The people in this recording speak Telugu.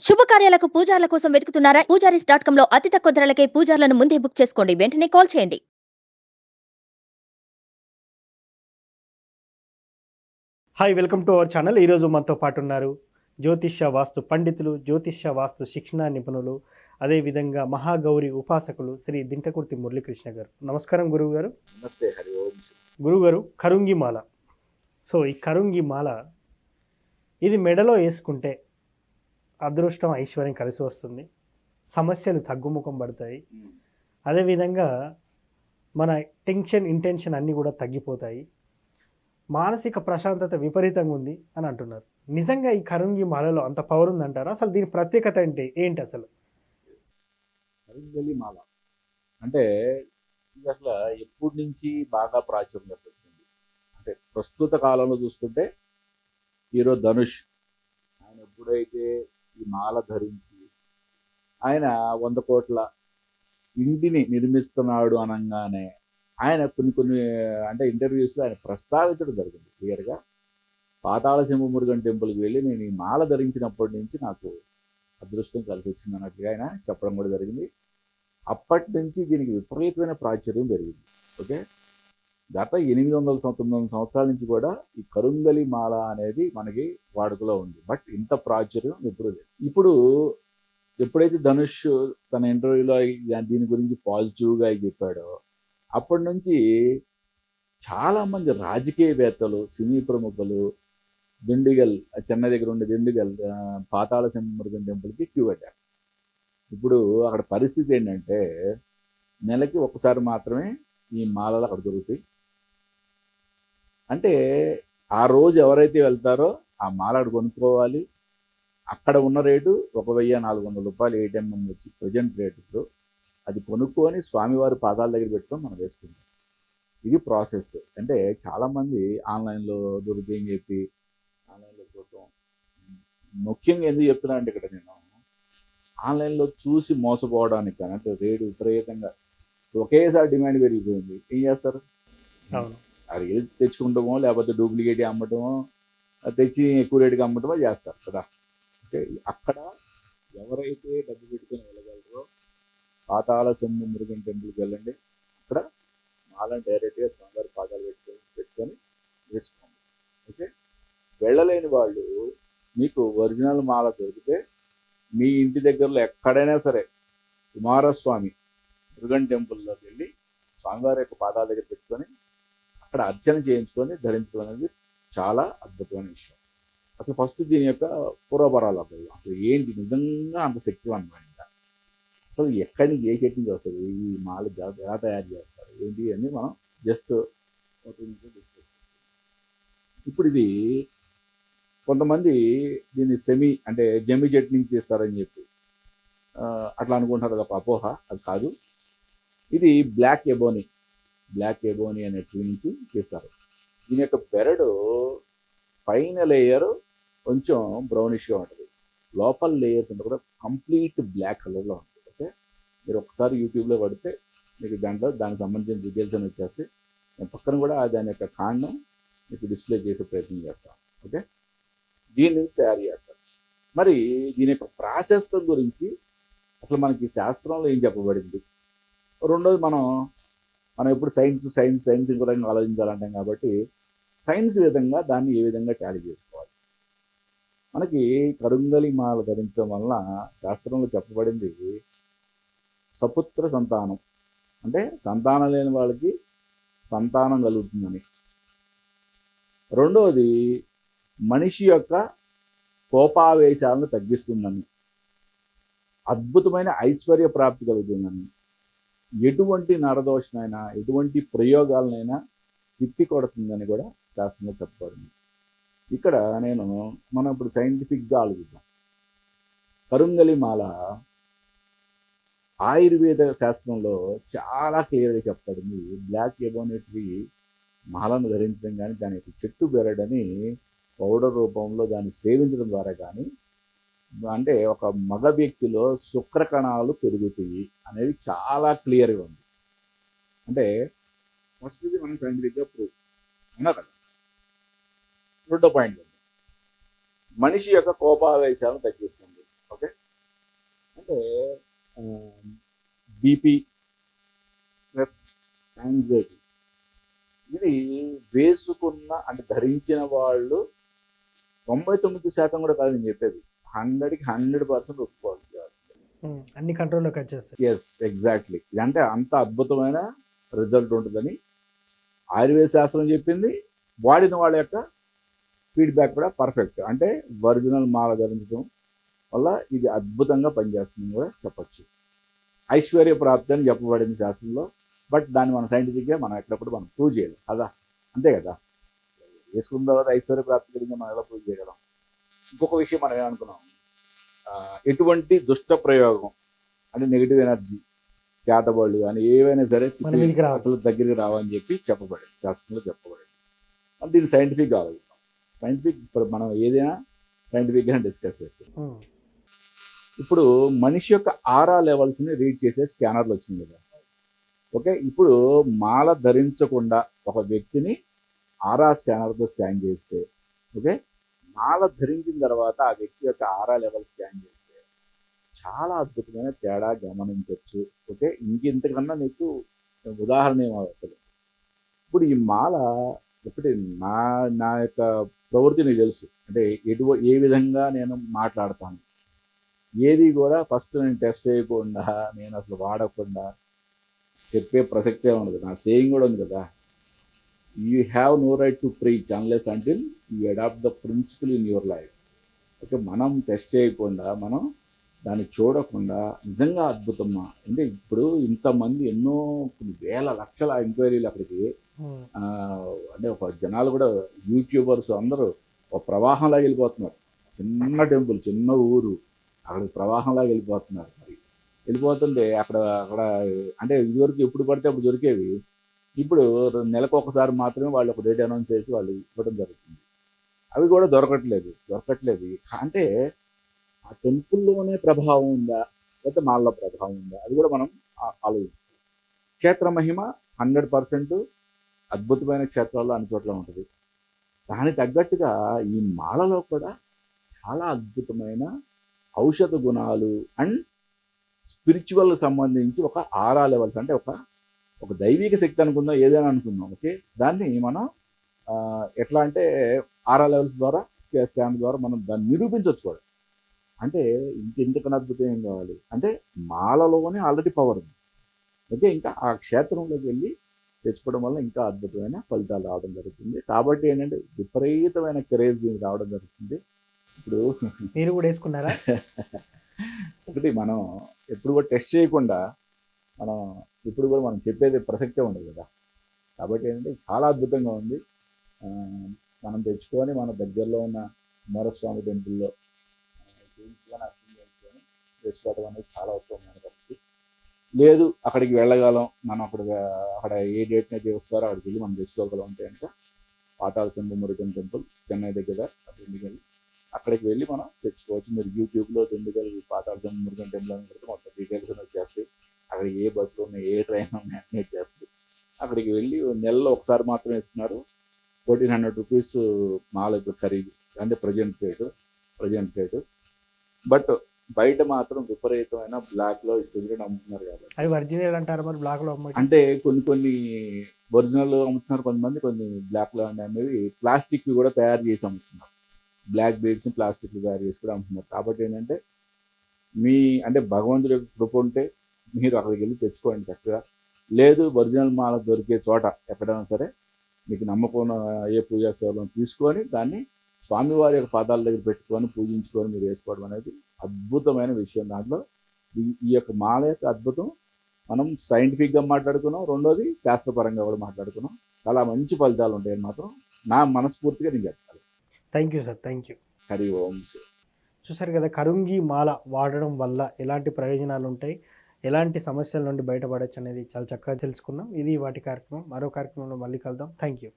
శుభకార్యాలకు పూజార్ల కోసం వెతుకుతున్నారా? పూజారీస్.com లో అతి తక్కువ ధరలకే పూజార్లను ముందే బుక్ చేసుకోండి. వెంటనే కాల్ చేయండి. Hi, welcome to our channel. ఈరోజు మనతో పాటు ఉన్నారు జ్యోతిష్య వాస్తు పండితులు, జ్యోతిష్య వాస్తు శిక్షణ నిపుణులు, అదేవిధంగా మహాగౌరి ఉపాసకులు శ్రీ దింటకుర్తి మురళీకృష్ణ గారు. నమస్కారం గురువు గారు. నమస్తే. హరి ఓం. గురువు గారు, కరుంగి మాల. సో ఈ కరుంగి మాల ఇది మెడలో వేసుకుంటే అదృష్టం, ఐశ్వర్యం కలిసి వస్తుంది, సమస్యలు తగ్గుముఖం పడతాయి, అదేవిధంగా మన టెన్షన్, ఇంటెన్షన్ అన్నీ కూడా తగ్గిపోతాయి, మానసిక ప్రశాంతత విపరీతంగా ఉంది అని అంటున్నారు. నిజంగా ఈ కరుంగి మాలలో అంత పవర్ ఉందంటారా? అసలు దీని ప్రత్యేకత ఏంటి అసలు? కరుంగలి మాల అంటే ఇది అసలు ఎప్పటి నుంచి బాగా ప్రాచుర్యంలోకి వచ్చింది అంటే ప్రస్తుత కాలంలో చూసుకుంటే హీరో ధనుష్ ఆయన ఎప్పుడైతే ఈ మాల ధరించి ఆయన 100 కోట్ల ఇంటిని నిర్మిస్తున్నాడు అనగానే ఆయన కొన్ని అంటే ఇంటర్వ్యూస్లో ఆయన ప్రస్తావించడం జరిగింది క్లియర్గా. పాతాళ సింహమురుగన్ టెంపుల్కి వెళ్ళి నేను ఈ మాల ధరించినప్పటి నుంచి నాకు అదృష్టం కలిసి వచ్చింది అన్నట్టుగా ఆయన చెప్పడం కూడా జరిగింది. అప్పటి నుంచి దీనికి విపరీతమైన ప్రాచుర్యం పెరిగింది. ఓకే, గత 800-900 సంవత్సరాల నుంచి కూడా ఈ కరుంగలి మాల అనేది మనకి వాడుకలో ఉంది. బట్ ఇంత ప్రాచుర్యం ఎప్పుడు లేదు. ఇప్పుడు ఎప్పుడైతే ధనుష్ తన ఇంటర్వ్యూలో దీని గురించి పాజిటివ్గా చెప్పాడో అప్పటి నుంచి చాలామంది రాజకీయవేత్తలు, సినీ ప్రముఖులు దిండిగల్, చెన్నై దగ్గర ఉండే దిండిగల్ పాతాళ సింహమురుగన్ టెంపుల్కి క్యూ పెట్టారు. ఇప్పుడు అక్కడ పరిస్థితి ఏంటంటే నెలకి ఒకసారి మాత్రమే ఈ మాలలు అక్కడ దొరుకుతాయి. అంటే ఆ రోజు ఎవరైతే వెళ్తారో ఆ మాల అక్కడ కొనుక్కోవాలి. అక్కడ ఉన్న రేటు 1400 రూపాయలు ఏటీఎం వచ్చి ప్రజెంట్ రేటు. అది కొనుక్కొని స్వామివారి పాదాల దగ్గర పెట్టుకొని మనం వేసుకుంటాం. ఇది ప్రాసెస్. అంటే చాలామంది ఆన్లైన్లో దొరుకుతాయని చెప్పి ఆన్లైన్లో చూడటం. ముఖ్యంగా ఎందుకు చెప్తున్నా అంటే ఇక్కడ నేను ఆన్లైన్లో చూసి మోసపోవడానికి కానీ అంటే రేటు విపరీతంగా ఒకేసారి డిమాండ్ పెరిగిపోయింది. ఏం చేస్తారు? అది ఏది తెచ్చుకుంటామో లేకపోతే డూప్లికేట్ అమ్మటమో తెచ్చి ఎక్కువ రేటుగా అమ్మటమో చేస్తారు కదా. ఓకే, అక్కడ ఎవరైతే డబ్బు పెట్టుకొని వెళ్ళగలరో పాతాళ సింహమురుగన్ టెంపుల్కి వెళ్ళండి. అక్కడ మాలను డైరెక్ట్గా స్వామివారి పాదాలు పెట్టుకొని వేసుకోండి. ఓకే, వెళ్ళలేని వాళ్ళు మీకు ఒరిజినల్ మాల దొరికితే మీ ఇంటి దగ్గరలో ఎక్కడైనా సరే కుమారస్వామి మురుగన్ టెంపుల్లోకి వెళ్ళి స్వామివారి యొక్క పాదాల దగ్గర పెట్టుకొని అక్కడ అర్చన చేయించుకొని ధరించడం అనేది చాలా అద్భుతమైన విషయం. అసలు ఫస్ట్ దీని యొక్క పూర్వపరాలు అసలు ఏంటి, నిజంగా అంత శక్తివంతమైన అసలు ఎక్కడి నుంచి ఏ చెట్టు నుంచి వస్తుంది, ఈ మాల ఎలా తయారు చేస్తారు ఏంటి అని మనం జస్ట్ డిస్కస్. ఇప్పుడు ఇది కొంతమంది దీన్ని అంటే జమ్మి చెట్టు నుంచి తీస్తారని చెప్పి అట్లా అనుకుంటారు తప్ప అపోహ. అది కాదు. ఇది బ్లాక్ ఎబోనీ అనే ట్రీ నుంచి తీస్తారు. దీని యొక్క బెరడు పైన లేయర్ కొంచెం బ్రౌనిష్గా ఉంటుంది, లోపల లేయర్స్ అంతా కూడా కంప్లీట్ బ్లాక్ కలర్లో ఉంటుంది. ఓకే, మీరు ఒకసారి యూట్యూబ్లో పడితే మీకు దానికి సంబంధించిన డీటెయిల్స్ అని వచ్చేస్తే నేను పక్కన కూడా దాని యొక్క కాండం మీకు డిస్ప్లే చేసే ప్రయత్నం చేస్తాను. ఓకే, దీన్ని తయారు చేస్తారు. మరి దీని యొక్క ప్రాసెస్ గురించి అసలు మనకి శాస్త్రంలో ఏం చెప్పబడింది, రెండోది మనం ఎప్పుడు సైన్స్ గురించి ఆలోచించాలంటాం కాబట్టి సైన్స్ విధంగా దాన్ని ఏ విధంగా టాలీ చేసుకోవాలి. మనకి కరుంగలి మాల ధరించడం వలన శాస్త్రంలో చెప్పబడింది సపుత్ర సంతానం, అంటే సంతానం లేని వాళ్ళకి సంతానం కలుగుతుందని. రెండవది మనిషి యొక్క కోపావేశాలను తగ్గిస్తుందని, అద్భుతమైన ఐశ్వర్య ప్రాప్తి కలుగుతుందని, ఎటువంటి నరదోషనైనా ఎటువంటి ప్రయోగాలనైనా తిప్పి కొడుతుందని కూడా శాస్త్రంలో చెప్పబడింది. ఇక్కడ మనం ఇప్పుడు సైంటిఫిక్గా ఆలోచిద్దాం. కరుంగలి మాల ఆయుర్వేద శాస్త్రంలో చాలా క్లియర్గా చెప్పబడింది. బ్లాక్ ఎబోనీ ట్రీ మాలను ధరించడం కానీ దాని యొక్క చెట్టు బెరడని పౌడర్ రూపంలో దాన్ని సేవించడం ద్వారా కానీ అంటే ఒక మగ వ్యక్తిలో శుక్రకణాలు పెరుగుతాయి అనేది చాలా క్లియర్గా ఉంది. అంటే ఫస్ట్ ఇది మనం సైంటిఫిక్గా ప్రూవ్ అవునా కదా. రెండో పాయింట్, మనిషి యొక్క కోపావేశాలను తగ్గిస్తుంది. ఓకే, అంటే బీపీ ప్లస్ యాంగ్జైటీ, ఇది వేసుకున్న అంటే ధరించిన వాళ్ళు 99% కూడా కాదు నేను చెప్పేది, 100కి 100% ఒప్పుకోవాలి. అన్ని కంట్రోల్లోకి వచ్చేస్తాయి. Yes, exactly. ఇదంటే అంత అద్భుతమైన రిజల్ట్ ఉంటుందని ఆయుర్వేద శాస్త్రం చెప్పింది. వాడిన వాళ్ళ యొక్క ఫీడ్బ్యాక్ కూడా పర్ఫెక్ట్. అంటే ఒరిజినల్ మాల ధరించడం వల్ల ఇది అద్భుతంగా పనిచేస్తుందని కూడా చెప్పచ్చు. ఐశ్వర్య ప్రాప్తి అని చెప్పబడింది శాస్త్రంలో. బట్ దాన్ని మనం సైంటిఫిక్గా మనం ఎక్కడప్పుడు మనం ప్రూవ్ చేయలేం కదా, అంతే కదా. వేసుకున్న తర్వాత ఐశ్వర్య ప్రాప్తి గురించి మనం ఎలా ప్రూవ్ చేయగలం? ఇంకొక విషయం మనం ఏమనుకున్నాం, ఎటువంటి దుష్ట ప్రయోగం అంటే నెగిటివ్ ఎనర్జీ, చేతబడులు కానీ ఏవైనా సరే మన మీదకి రావు. అసలు దగ్గరికి రావని చెప్పి చెప్పబడింది, శాస్త్రంలో చెప్పబడింది. అంటే దీన్ని సైంటిఫిక్గా ఆలోచిస్తాం. సైంటిఫిక్ ఇప్పుడు మనం ఏదైనా సైంటిఫిక్గా డిస్కస్ చేస్తాం. ఇప్పుడు మనిషి యొక్క ఆరా లెవెల్స్ని రీడ్ చేసే స్కానర్లు వచ్చింది కదా. ఓకే, ఇప్పుడు మాల ధరించకుండా ఒక వ్యక్తిని ఆరా స్కానర్తో స్కాన్ చేస్తే, ఓకే, మాల ధరించిన తర్వాత ఆ వ్యక్తి యొక్క ఆరా లెవెల్ స్కాన్ చేస్తే చాలా అద్భుతమైన తేడా గమనించవచ్చు. ఓకే, ఇంతకన్నా నీకు ఉదాహరణ ఏమవుతుంది. ఇప్పుడు ఈ మాల ఒకటి నా యొక్క ప్రవృత్తి నీకు తెలుసు, అంటే ఏ విధంగా నేను మాట్లాడతాను, ఏది కూడా ఫస్ట్ నేను టెస్ట్ చేయకుండా నేను అసలు వాడకుండా చెప్పే ప్రసక్తే ఉండదు. నా సేయింగ్ కూడా ఉంది కదా, you have no right to preach unless until you adapt the principle in your life. Okay, మనం టెస్ట్ చేయకుండా మనం దాన్ని చూడకుండా నిజంగా అద్భుతమా అంటే ఇప్పుడు ఇంతమంది ఎన్నో వేల లక్షల ఎంక్వైరీలు అక్కడికి, అంటే ఒక జనాలు కూడా యూట్యూబర్స్ అందరూ ఒక ప్రవాహంలాగా వెళ్ళిపోతున్నారు. చిన్న టెంపుల్, చిన్న ఊరు, అక్కడికి ప్రవాహంలాగా వెళ్ళిపోతున్నారు. మరి వెళ్ళిపోతుంటే అక్కడ అంటే ఇదివరకు ఎప్పుడు పడితే అప్పుడు దొరికేవి, ఇప్పుడు నెలకు ఒకసారి మాత్రమే వాళ్ళు ఒక డేట్ అనౌన్స్ చేసి వాళ్ళు ఇవ్వడం జరుగుతుంది. అవి కూడా దొరకట్లేదు. అంటే ఆ టెంపుల్లోనే ప్రభావం ఉందా లేకపోతే మాల్లో ప్రభావం ఉందా, అది కూడా మనం ఆలోచించాలి. క్షేత్ర మహిమ 100% అద్భుతమైన క్షేత్రాల్లో అన్ని చోట్ల ఉంటుంది. దానికి తగ్గట్టుగా ఈ మాలలో కూడా చాలా అద్భుతమైన ఔషధ గుణాలు అండ్ స్పిరిచువల్ సంబంధించి ఒక ఆరా లెవెల్స్, అంటే ఒక దైవిక శక్తి అనుకుందాం, ఏదైనా అనుకుందాం. ఓకే, దాన్ని మనం ఎట్లా అంటే ఆరా లెవెల్స్ ద్వారా స్కాన్ ద్వారా మనం దాన్ని నిరూపించవచ్చు కూడా. అంటే ఇంతకన్నా అద్భుతం ఏం కావాలి అంటే మాలలోనే ఆల్రెడీ పవర్ ఉంది. ఓకే, ఇంకా ఆ క్షేత్రంలోకి వెళ్ళి తెచ్చుకోవడం వల్ల ఇంకా అద్భుతమైన ఫలితాలు రావడం జరుగుతుంది. కాబట్టి ఏంటంటే విపరీతమైన క్రేజ్ దీనికి రావడం జరుగుతుంది. ఇప్పుడు మీరు కూడా వేసుకున్నారా? ఒకటి మనం ఎప్పుడు కూడా టెస్ట్ చేయకుండా మనం ఇప్పుడు కూడా మనం చెప్పేది ప్రసక్తే ఉండదు కదా. కాబట్టి ఏంటంటే చాలా అద్భుతంగా ఉంది. మనం తెచ్చుకొని మన దగ్గరలో ఉన్న కుమారస్వామి టెంపుల్లో వేసుకోవడం అనేది చాలా ఉత్తమమైన పరిస్థితి. లేదు అక్కడికి వెళ్ళగలం, మనం అక్కడ ఏ డేట్ని అయితే వస్తారో అక్కడికి వెళ్ళి మనం తెచ్చుకోగలం అంటే కనుక పాతాళ శంభు మురుగన్ టెంపుల్ చెన్నై దగ్గర దిండిగల్, అక్కడికి వెళ్ళి మనం తెచ్చుకోవచ్చు. మీరు యూట్యూబ్లో దిండిగల్ పాతాళ శంభు మురుగన్ టెంపుల్ అని పెడితే మొత్తం డీటెయిల్స్ వచ్చేస్తాయి. అక్కడ ఏ బస్సులు ఉన్నాయి, ఏ ట్రైన్ ఉన్నాయి అన్నీ వచ్చేస్తాయి. అక్కడికి వెళ్ళి నెలలో ఒకసారి మాత్రమే ఇస్తున్నారు. 1400 రూపీస్ మాల ఇప్పుడు ఖరీదు, అంటే ప్రజెంట్ రేటు. బట్ బయట మాత్రం విపరీతమైన బ్లాక్లో ఇస్తుంది అమ్ముతున్నారు. కాబట్టి అవి ఒరిజినల్ అంటారు మరి బ్లాక్లో అంటే కొన్ని ఒరిజినల్ అమ్ముతున్నారు, కొంతమంది కొన్ని బ్లాక్లో అనేవి ప్లాస్టిక్ కూడా తయారు చేసి అమ్ముతున్నారు. బ్లాక్ బీడ్స్ని ప్లాస్టిక్ తయారు చేసి కూడా అమ్ముతున్నారు. కాబట్టి ఏంటంటే అంటే భగవంతుడి కృప ఉంటే మీరు అక్కడికి వెళ్ళి తెచ్చుకోండి చక్కగా. లేదు ఒరిజినల్ మాల దొరికే చోట ఎక్కడైనా సరే మీకు నమ్మకం ఏ పూజా సేవలను తీసుకొని దాన్ని స్వామివారి యొక్క పాదాల దగ్గర పెట్టుకొని పూజించుకొని మీరు వేసుకోవడం అనేది అద్భుతమైన విషయం. దాంట్లో ఈ యొక్క మాల యొక్క అద్భుతం మనం సైంటిఫిక్గా మాట్లాడుకున్నాం, రెండోది శాస్త్రపరంగా కూడా మాట్లాడుకున్నాం. చాలా మంచి ఫలితాలు ఉంటాయని మాత్రం నా మనస్ఫూర్తిగా నేను చెప్తాను. Thank you sir, thank you. Hari Om. చూసారు కదా, కరుంగి మాల వాడడం వల్ల ఎలాంటి ప్రయోజనాలు ఉంటాయి, ఎలాంటి సమస్యల నుండి బయటపడవచ్చు అనేది చాలా చక్కగా తెలుసుకున్నాం. ఇది వాటి కార్యక్రమం. మరో కార్యక్రమంలో మళ్ళీ కలుద్దాం. Thank you.